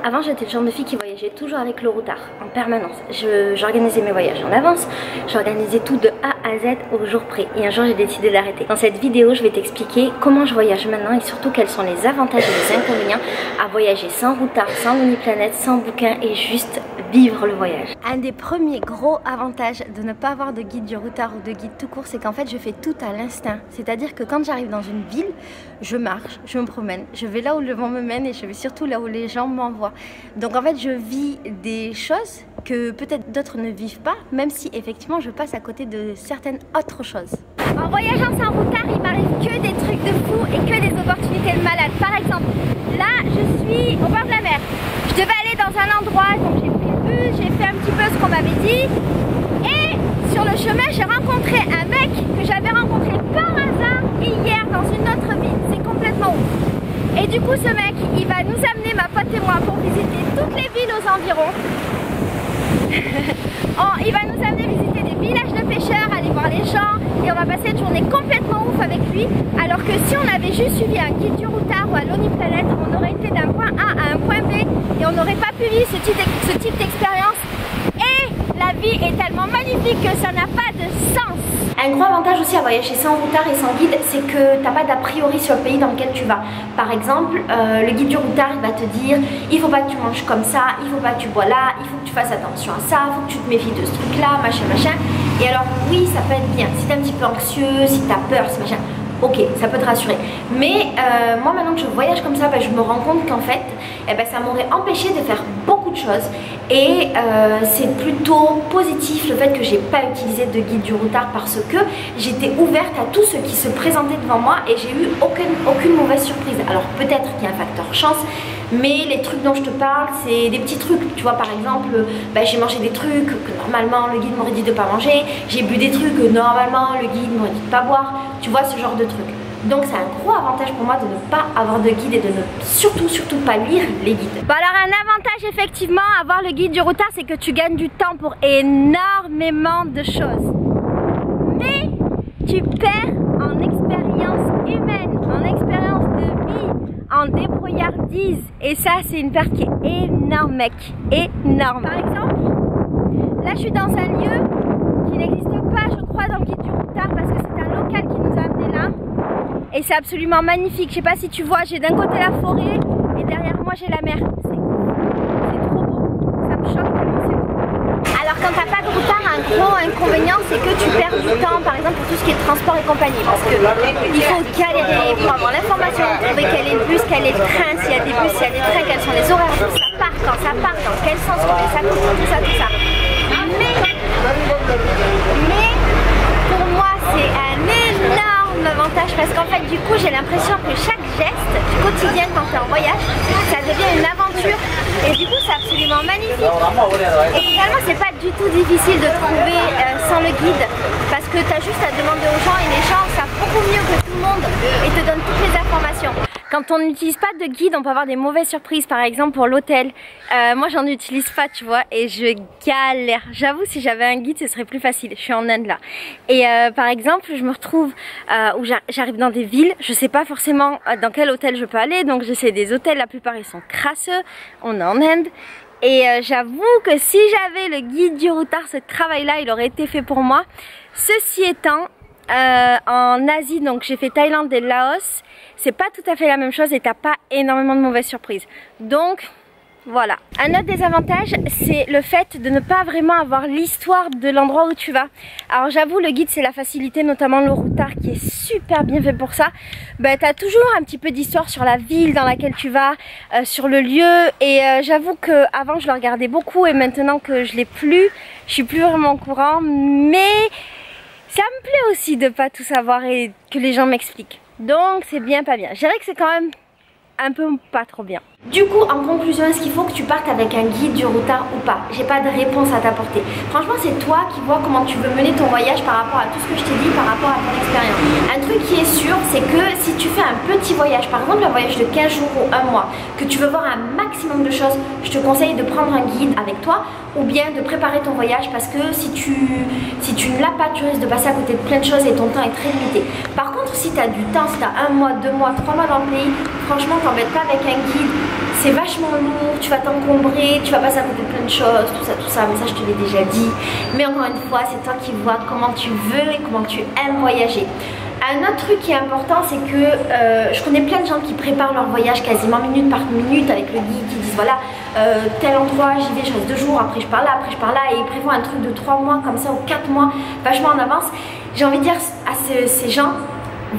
Avant j'étais le genre de fille qui voyageait toujours avec le routard en permanence. J'organisais mes voyages en avance, j'organisais tout de A à Z au jour près. Et un jour j'ai décidé d'arrêter. Dans cette vidéo je vais t'expliquer comment je voyage maintenant et surtout quels sont les avantages et les inconvénients à voyager sans routard, sans Lonely Planet, sans bouquin et juste vivre le voyage. Un des premiers gros avantages de ne pas avoir de guide du routard ou de guide tout court, c'est qu'en fait je fais tout à l'instinct. C'est-à-dire que quand j'arrive dans une ville, je marche, je me promène, je vais là où le vent me mène et je vais surtout là où les gens m'envoient. Donc en fait je vis des choses que peut-être d'autres ne vivent pas, même si effectivement je passe à côté de certaines autres choses. En voyageant sans routard, il m'arrive que des trucs de fou et que des opportunités de malade. Par exemple, là je suis au bord de la mer. Je devais aller dans un endroit, donc j'ai pris le bus, j'ai fait un petit peu ce qu'on m'avait dit. Et sur le chemin, j'ai rencontré un mec que j'avais rencontré par hasard hier dans une autre ville. C'est complètement ouf. Et du coup, ce mec, il va nous amener, ma pote et moi, pour visiter toutes les villes aux environs. Il va nous amener visiter des villages de pêcheurs, aller voir les gens. Et on va passer une journée complètement ouf avec lui. Alors que si on avait juste suivi un guide du routard ou à Lonely Planet, on aurait été d'un point A à un point B. Et on n'aurait pas pu vivre ce type d'expérience. Et la vie est tellement magnifique que ça n'a pas de sens. Un gros avantage aussi à voyager sans routard et sans guide, c'est que t'as pas d'a priori sur le pays dans lequel tu vas. Par exemple, le guide du routard il va te dire il faut pas que tu manges comme ça, il faut pas que tu bois là, il faut que tu fasses attention à ça, il faut que tu te méfies de ce truc là, machin machin. Et alors oui, ça peut être bien, si t'es un petit peu anxieux, si t'as peur, c'est machin, ok, ça peut te rassurer. Mais moi maintenant que je voyage comme ça, je me rends compte qu'en fait ça m'aurait empêché de faire beaucoup de choses. Et c'est plutôt positif le fait que j'ai pas utilisé de guide du routard parce que j'étais ouverte à tout ce qui se présentait devant moi et j'ai eu aucune mauvaise surprise. Alors peut-être qu'il y a un facteur chance, mais les trucs dont je te parle c'est des petits trucs. Tu vois, par exemple j'ai mangé des trucs que normalement le guide m'aurait dit de pas manger, j'ai bu des trucs que normalement le guide m'aurait dit de pas boire. Tu vois, ce genre de trucs. Donc c'est un gros avantage pour moi de ne pas avoir de guide et de ne surtout pas lire les guides. Bon alors un avantage effectivement à avoir le guide du routard, c'est que tu gagnes du temps pour énormément de choses. Mais tu perds en expérience humaine, en expérience de vie, en débrouillardise. Et ça c'est une perte qui est énorme mec, énorme. Par exemple, là je suis dans un lieu qui n'existe pas je crois dans le guide du routard parce que c'est un local qui nous a amené là. Et c'est absolument magnifique, je sais pas si tu vois, j'ai d'un côté la forêt et derrière moi j'ai la mer. C'est trop beau, ça me choque tellement c'est beau. Alors quand t'as pas de routard, un gros inconvénient c'est que tu perds du temps par exemple pour tout ce qui est transport et compagnie. Parce que il faut galérer pour avoir l'information, trouver quel est le bus, quel est le train, s'il y a des bus, s'il y a des trains, quels sont les horaires, d'où ça part, quand ça part, dans quel sens, combien ça coûte, tout ça. Mais pour moi c'est un énorme avantage parce qu'en fait du coup j'ai l'impression que chaque geste du quotidien quand tu es en voyage ça devient une aventure et du coup c'est absolument magnifique. Et finalement c'est pas du tout difficile de trouver sans le guide parce que tu as juste à demander aux gens et les gens savent beaucoup mieux que tout le monde et te donnent toutes les informations. Quand on n'utilise pas de guide, on peut avoir des mauvaises surprises. Par exemple pour l'hôtel, moi j'en utilise pas tu vois et je galère. J'avoue si j'avais un guide ce serait plus facile, je suis en Inde là. Et par exemple je me retrouve où j'arrive dans des villes, je sais pas forcément dans quel hôtel je peux aller. Donc j'essaie des hôtels, la plupart ils sont crasseux, on est en Inde. Et j'avoue que si j'avais le guide du routard, ce travail là il aurait été fait pour moi. Ceci étant, en Asie, donc j'ai fait Thaïlande et Laos, c'est pas tout à fait la même chose et t'as pas énormément de mauvaises surprises. Donc voilà. Un autre désavantage, c'est le fait de ne pas vraiment avoir l'histoire de l'endroit où tu vas. Alors j'avoue, le guide c'est la facilité, notamment le routard qui est super bien fait pour ça. T'as toujours un petit peu d'histoire sur la ville dans laquelle tu vas, sur le lieu. Et j'avoue que avant je le regardais beaucoup et maintenant que je l'ai plus, je suis plus vraiment au courant. Mais ça me plaît aussi de pas tout savoir et que les gens m'expliquent. Donc c'est bien pas bien. Je dirais que c'est quand même un peu pas trop bien. Du coup, en conclusion, est-ce qu'il faut que tu partes avec un guide du routard ou pas? J'ai pas de réponse à t'apporter. Franchement, c'est toi qui vois comment tu veux mener ton voyage par rapport à tout ce que je t'ai dit, par rapport à ton expérience. Un truc qui est sûr, c'est que si tu fais un petit voyage, par exemple un voyage de 15 jours ou un mois, que tu veux voir un maximum de choses, je te conseille de prendre un guide avec toi ou bien de préparer ton voyage parce que si tu ne l'as pas, tu risques de passer à côté de plein de choses et ton temps est très limité. Par contre, si tu as du temps, si tu as 1 mois, 2 mois, 3 mois dans le pays, franchement, t'embête pas avec un guide. c'est vachement lourd, tu vas t'encombrer, tu vas passer à côté de plein de choses, tout ça, mais ça je te l'ai déjà dit. Mais encore une fois, c'est toi qui vois comment tu veux et comment tu aimes voyager. Un autre truc qui est important, c'est que je connais plein de gens qui préparent leur voyage quasiment minute par minute avec le guide, qui disent voilà, tel endroit j'y vais, je reste 2 jours, après je pars là, et ils prévoient un truc de 3 mois comme ça ou 4 mois, vachement en avance. J'ai envie de dire à ces gens,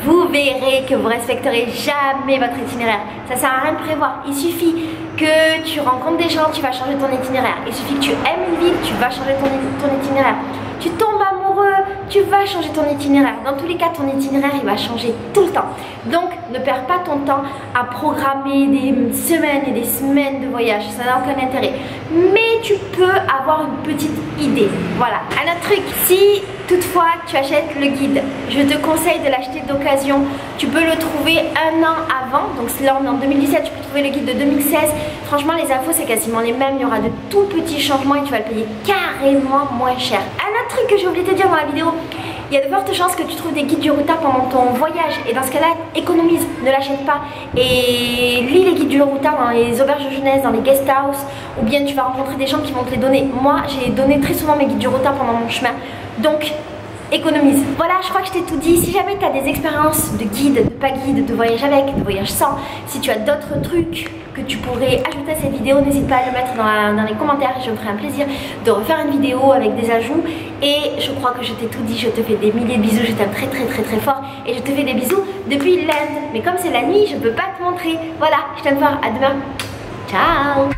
vous verrez que vous respecterez jamais votre itinéraire. Ça sert à rien de prévoir. Il suffit que tu rencontres des gens, tu vas changer ton itinéraire. Il suffit que tu aimes une ville, tu vas changer ton itinéraire. Tu tombes amoureux, tu vas changer ton itinéraire. Dans tous les cas, ton itinéraire, il va changer tout le temps. Donc, ne perds pas ton temps à programmer des semaines et des semaines de voyage. Ça n'a aucun intérêt. Mais tu peux avoir une petite idée. Voilà. Un autre truc, si toutefois tu achètes le guide, je te conseille de l'acheter d'occasion. Tu peux le trouver 1 an avant. Donc là, on est en 2017, tu peux trouver le guide de 2016. Franchement, les infos, c'est quasiment les mêmes. Il y aura de tout petits changements et tu vas le payer carrément moins cher. Un autre truc que j'ai oublié de te dire dans la vidéo, il y a de fortes chances que tu trouves des guides du routard pendant ton voyage. Et dans ce cas-là, économise, ne l'achète pas. Et lis les guides du routard dans les auberges de jeunesse, dans les guest house, ou bien tu vas rencontrer des gens qui vont te les donner. Moi, j'ai donné très souvent mes guides du routard pendant mon chemin. Donc, économise. Voilà, je crois que je t'ai tout dit. Si jamais tu as des expériences de guide, de pas guide, de voyage avec, de voyage sans, si tu as d'autres trucs que tu pourrais ajouter à cette vidéo, n'hésite pas à le mettre dans les commentaires. Je me ferai un plaisir de refaire une vidéo avec des ajouts. Et je crois que je t'ai tout dit. Je te fais des milliers de bisous. Je t'aime très très très très fort. Et je te fais des bisous depuis l'Inde. Mais comme c'est la nuit, je peux pas te montrer. Voilà, je t'aime fort. À demain. Ciao.